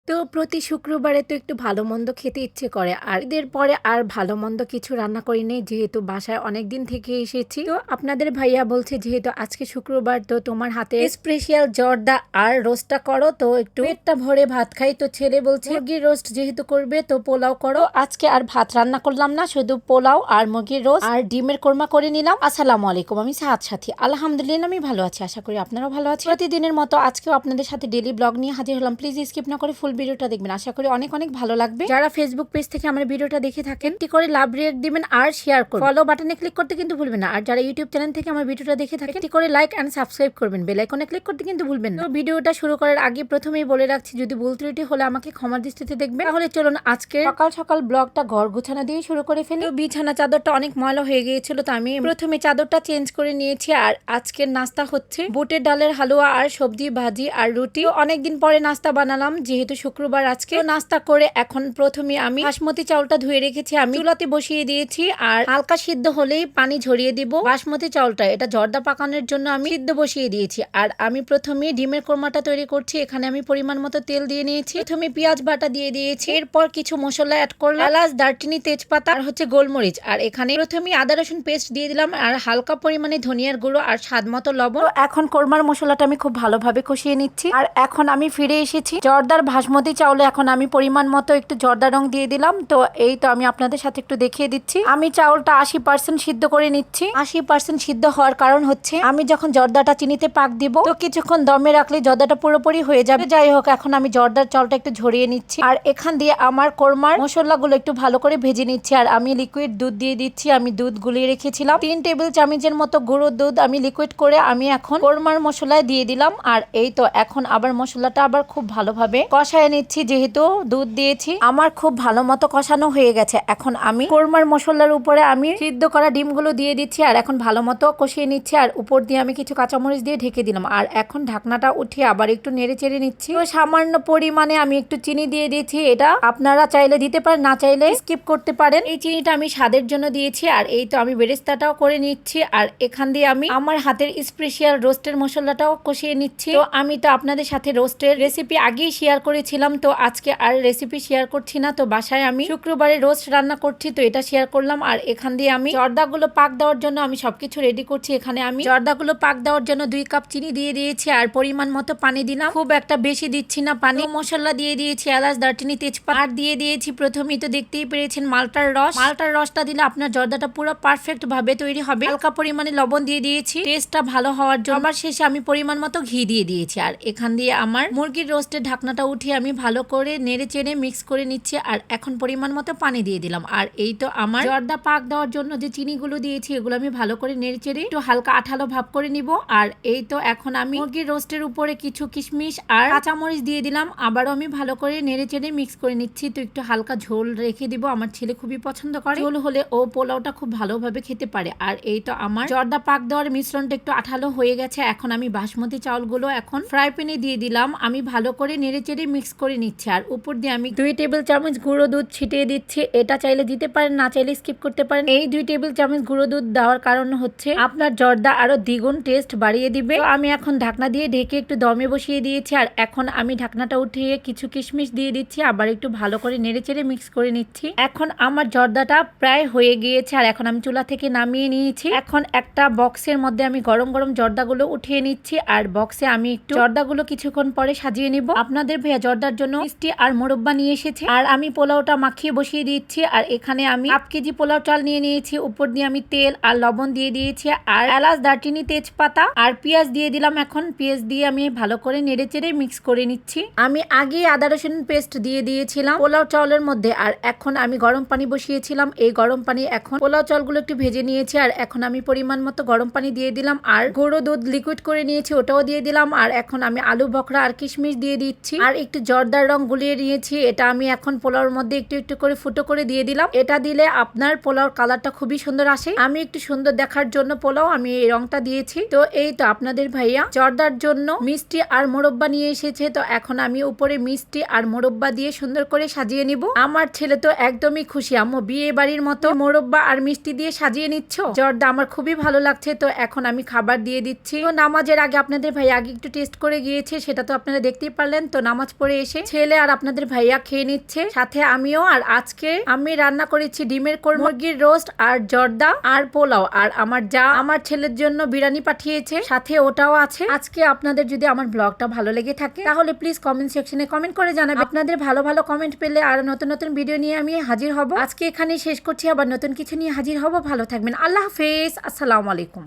তো প্রতি শুক্রবারে তো একটু ভালো মন্দ খেতে ইচ্ছে করে আর ঈদের পরে আর ভালো মন্দ কিছু রান্না করি নেই যেহেতু বাসায় অনেক দিন থেকে এসেছি। তো আপনাদের ভাইয়া বলছে যেহেতু আজকে শুক্রবার তো তোমার হাতে স্পেশাল জর্দা আর রোস্টটা করো, তো একটু পেটটা ভরে ভাত খাই। তো ছেলে বলছে মুরগির রোস্ট যেহেতু করবে তো পোলাও করো। আজকে আর ভাত রান্না করলাম না, শুধু পোলাও আর মুরগির রোস্ট আর ডিমের কোরমা করে নিলাম। আসসালামু আলাইকুম, আমি সাহাদ সাথী। আলহামদুলিল্লাহ আমি ভালো আছি, আশা করি আপনারাও ভালো আছেন। প্রতিদিনের মতো আজকেও আপনাদের সাথে ডেইলি ব্লগ নিয়ে হাজির হলাম। প্লিজ স্কিপ না করে ফুল ভিডিওটা দেখবেন, আশা করি অনেক অনেক ভালো লাগবে। যারা ফেসবুক পেজ থেকে আমার ভিডিওটা দেখে থাকেন একটি করে লাভ রিয়েক্ট দিবেন আর শেয়ার করবেন, ফলো বাটনে ক্লিক করতে কিন্তু ভুলবেন না। আর যারা ইউটিউব চ্যানেল থেকে আমার ভিডিওটা দেখে থাকেন একটি করে লাইক এন্ড সাবস্ক্রাইব করবেন, বেল আইকনে ক্লিক করতে কিন্তু ভুলবেন না। তো ভিডিওটা শুরু করার আগে প্রথমেই বলে রাখছি যদি ভুল ত্রুটি হলে আমাকে ক্ষমার দৃষ্টিতে দেখবেন। তাহলে চলুন আজকে সকাল সকাল ব্লগটা ঘর গুছানো দিয়ে শুরু করে ফেলি। বিছানা চাদরটা অনেক ময়লা হয়ে গিয়েছিল, তো আমি প্রথমে চাদরটা চেঞ্জ করে নিয়েছি। আর আজকের নাস্তা হচ্ছে বুটের ডালের হালুয়া আর সবজি ভাজি আর রুটি। অনেকদিন পরে নাস্তা বানালাম যেহেতু শুক্রবার আজকে। নাস্তা করে এখন প্রথমে আমি বাসমতি চাউলটা ধুয়ে রেখেছি, আমি চুলাতে বসিয়ে দিয়েছি। আর হালকা সিদ্ধ হলেই পানি ঝরিয়ে দিব। বাসমতি চাউলটা এটা জর্দা পাকানোর জন্য আমি সিদ্ধ বসিয়ে দিয়েছি। আর আমি প্রথমে ডিমের কোরমাটা তৈরি করছি। এখানে আমি পরিমাণ মতো তেল দিয়ে নিয়েছি, প্রথমে পেঁয়াজ বাটা দিয়ে দিয়েছি, এরপর কিছু মশলা অ্যাড করলাম, এলাচ, দারচিনি, তেজপাতা আর হচ্ছে গোলমরিচ। আর এখানে প্রথমে আদা রসুন পেস্ট দিয়ে দিলাম আর হালকা পরিমাণে ধনিয়ার গুঁড়ো আর স্বাদ মতো লবণ। এখন কোরমার মশলাটা আমি খুব ভালোভাবে কষিয়ে নিচ্ছি। আর এখন আমি ফিরে এসেছি জর্দার বাসমতি চাউলে। এখন আমি পরিমাণ মতো একটু জর্দা রং দিয়ে দিলাম। তো এই তো আমি আপনাদের সাথে একটু দেখিয়ে দিচ্ছি। আমি চাউলটা 80% সিদ্ধ করে নিচ্ছি। 80% সিদ্ধ হওয়ার কারণ হচ্ছে আমি যখন জর্দাটা চিনিতে পাক দিব তো কিছুক্ষণ দমে রাখলে জর্দাটা পুরোপুরি হয়ে যাবে। যাই হোক, এখন আমি জর্দার চাউলটা একটু ঝরিয়ে নিচ্ছি। আর এখান দিয়ে আমার কোরমার মশলাগুলো একটু ভালো করে ভেজে নিচ্ছি। আর আমি লিকুইড দুধ দিয়ে দিচ্ছি। আমি দুধ গুলিয়ে রেখেছিলাম 3 টেবিল চামচের মতো গুঁড়ো দুধ আমি লিকুইড করে আমি এখন কোরমার মশলায় দিয়ে দিলাম। আর এই তো এখন আবার মশলাটা আবার খুব ভালোভাবে কষায় নিচ্ছি। যেহেতু দুধ দিয়েছি আমার খুব ভালো মতো কষানো হয়ে গেছে। এখন আমি কোরমার মশলার উপরে আমি সিদ্ধ করা ডিমগুলো দিয়ে দিচ্ছি আর এখন ভালো মতো কষিয়ে নিচ্ছি। আর উপর দিয়ে আমি কিছু কাঁচামরিচ দিয়ে ঢেকে দিলাম। আর এখন ঢাকনাটা উঠিয়ে আবার একটু নেড়ে চেড়ে নিচ্ছি। তো সামান্য পরিমাণে আমি একটু চিনি দিয়ে দিয়েছি, এটা আপনারা চাইলে দিতে পারেন, না চাইলে স্কিপ করতে পারেন। এই চিনিটা আমি স্বাদের জন্য দিয়েছি। আর এই তো আমি বেরেস্তাটাও করে নিচ্ছি। আর এখান দিয়ে আমি আমার হাতের স্পেশাল রোস্টের মশলাটাও কষিয়ে নিচ্ছি। তো আমি তো আপনাদের সাথে রোস্টের রেসিপি আগেই শেয়ার করেছিলাম, তো আজকে আর রেসিপি শেয়ার করছি না। তো বাসায় আমি শুক্রবারে রোস্ট রান্না করছি, তো এটা শেয়ার করলাম। আর এখান দিয়ে আমি জর্দাগুলো পাক দেওয়ার জন্য আমি সবকিছু রেডি করছি। এখানে আমি জর্দাগুলো পাক দেওয়ার জন্য 2 কাপ চিনি দিয়ে দিয়েছি আর পরিমাণ মতো পানি দিলাম, খুব একটা বেশি দিচ্ছি না পানি। মশলা দিয়ে দিয়েছি, এলাচ, দারচিনি, তেজপাতা আর দিয়ে দিয়েছি প্রথমেই তো দেখতেই পেরেছেন মালটার রস। মালটার রসটা দিলে আপনার জর্দাটা পুরো পারফেক্ট ভাবে তৈরি হবে। হালকা পরিমাণে লবণ দিয়ে দিয়েছি টেস্টটা ভালো হওয়ার জন্য। আবার শেষে আমি পরিমাণ মতো ঘি দিয়ে দিয়েছি। আর এখান দিয়ে আমার মুরগির রোস্টের ঢাকনাটা উঠিয়ে আমি ভালো করে নেড়ে চেড়ে মিক্স করে নিচ্ছি। আর এখন পরিমাণ মতো পানি দিয়ে দিলাম। আর এই তো আমার জর্দা পাক দেওয়ার জন্য যে চিনিগুলো দিয়েছি এগুলো আমি ভালো করে নেড়ে চেড়ে একটু হালকা আঠালো ভাব করে নিব। আর এই তো এখন আমি মুরগির রোস্টের উপরে কিছু কিশমিশ আর কাঁচামরিচ দিয়ে দিলাম। আবারও আমি ভালো করে নেড়ে চেড়ে মিক্স করে নিচ্ছি। তো একটু হালকা ঝোল রেখে দিব, আমার ছেলে খুবই পছন্দ করে ঝোল হলে, ও পোলাওটা খুব ভালোভাবে খেতে পারে। আর এই তো আমার জর্দা পাক দেওয়ার মিশ্রণটা একটু আঠালো হয়ে গেছে। এখন আমি বাসমতি চাউলগুলো এখন ফ্রাই প্যানে দিয়ে দিলাম। আমি ভালো করে নেড়ে চেড়ে মিক্স করে নিচ্ছি। আর উপর দিয়ে আমি 2 টেবিল চামচ গুঁড়ো দুধ ছিটিয়ে দিচ্ছি। এটা চাইলে দিতে পারেন, না চাইলে স্কিপ করতে পারেন। এই 2 টেবিল চামচ গুঁড়ো দুধ দেওয়ার কারণ হচ্ছে আপনার জর্দা আরো দ্বিগুণ টেস্ট বাড়িয়ে দিবে। তো আমি এখন ঢাকনা দিয়ে ঢেকে একটু দমে বসিয়ে দিয়েছি। আর এখন আমি ঢাকনাটা উঠিয়ে কিছু কিশমিশ দিয়ে দিচ্ছি, আবার একটু ভালো করে নেড়ে চেড়ে মিক্স করে নিচ্ছি। এখন আমার জর্দাটা প্রায় হয়ে গিয়েছে। আর এখন আমি চুলা থেকে নামিয়ে নিয়েছি। এখন একটা বক্সের মধ্যে আমি গরম গরম জর্দাগুলো উঠিয়ে নিচ্ছি। আর বক্সে আমি একটু জর্দাগুলো কিছুক্ষণ পরে সাজিয়ে নিব। আপনাদের ভাইয়া জর্দার জন্য মিষ্টি আর মোরব্বা নিয়ে এসেছে। আর আমি পোলাওটা মাখিয়ে বসিয়ে দিচ্ছি। আর এখানে আমি 1/2 কেজি পোলাও চাল নিয়ে নিয়েছি। উপর দিয়ে আমি তেল আর লবণ দিয়ে দিয়েছি আর এলাচ, দারচিনি, তেজপাতা আর পেঁয়াজ দিয়ে দিলাম। এখন পেঁয়াজ দিয়ে আমি ভালো করে নেড়ে চেড়ে মিক্স করে নিচ্ছি। আমি আগে আদা রসুন পেস্ট দিয়ে দিয়েছিলাম পোলাও চাউলের মধ্যে। আর এখন আমি গরম পানি বসিয়েছিলাম, এই গরম পানি এখন পোলাও চালগুলো একটু ভেজে নিয়েছি। আর এখন আমি পরিমাণ মতো গরম পানি দিয়ে দিলাম আর গুঁড়ো দুধ লিকুইড করে নিয়েছি ওটাও দিয়ে দিলাম। আর এখন আমি আলু বখরা আর কিশমিশ দিয়ে দিচ্ছি আর একটু জর্দার রং গুলিয়ে নিয়েছি। এটা আমি এখন পোলাওর মধ্যে একটু একটু করে ফুটো করে দিয়ে দিলাম। এটা দিলে আপনার পোলাওর কালারটা খুবই সুন্দর আসে। আমি একটু সুন্দর দেখার জন্য পোলাও আমি এই রংটা দিয়েছি। তো এই তো আপনাদের ভাইয়া জর্দার জন্য মিষ্টি আর মোরব্বা নিয়ে এসেছে। তো এখন আমি উপরে মিষ্টি আর মোরব্বা দিয়ে সুন্দর করে সাজিয়ে নিব। আমার ছেলে তো একদমই খুশি, আম্মু বিয়ে বাড়ির মতো মোরব্বা আর মিষ্টি দিয়ে সাজিয়ে নিচ্ছ জর্দা, আমার খুবই ভালো লাগছে। তো এখন আমি খাবার দিয়ে দিচ্ছি। তো নামাজের আগে আপনাদের ভাই আগে একটু টেস্ট করে গিয়েছে, সেটা তো আপনারা দেখতেই পারলেন। তো নামাজ পড়ে এসে ছেলে আর আপনাদের ভাইয়া খেয়ে নিচ্ছে, সাথে আমিও। আর আজকে আমি রান্না করেছি ডিমের কোরমা, মুরগির রোস্ট আর জর্দা আর পোলাও। আর আমার যা আমার ছেলের জন্য বিরিয়ানি পাঠিয়েছে, সাথে ওটাও আছে। আজকে আপনাদের যদি আমার ব্লগটা ভালো লেগে থাকে তাহলে প্লিজ কমেন্ট সেকশনে কমেন্ট করে জানাবেন। আপনাদের ভালো ভালো কমেন্ট পেলে আর নতুন নতুন ভিডিও নিয়ে আমি হাজির হব। আজকে এখানে শেষ করছি, আবার নতুন কিছু নিয়ে হাজির হব। ভালো থাকবেন, আল্লাহ হাফেজ, আসসালামু আলাইকুম।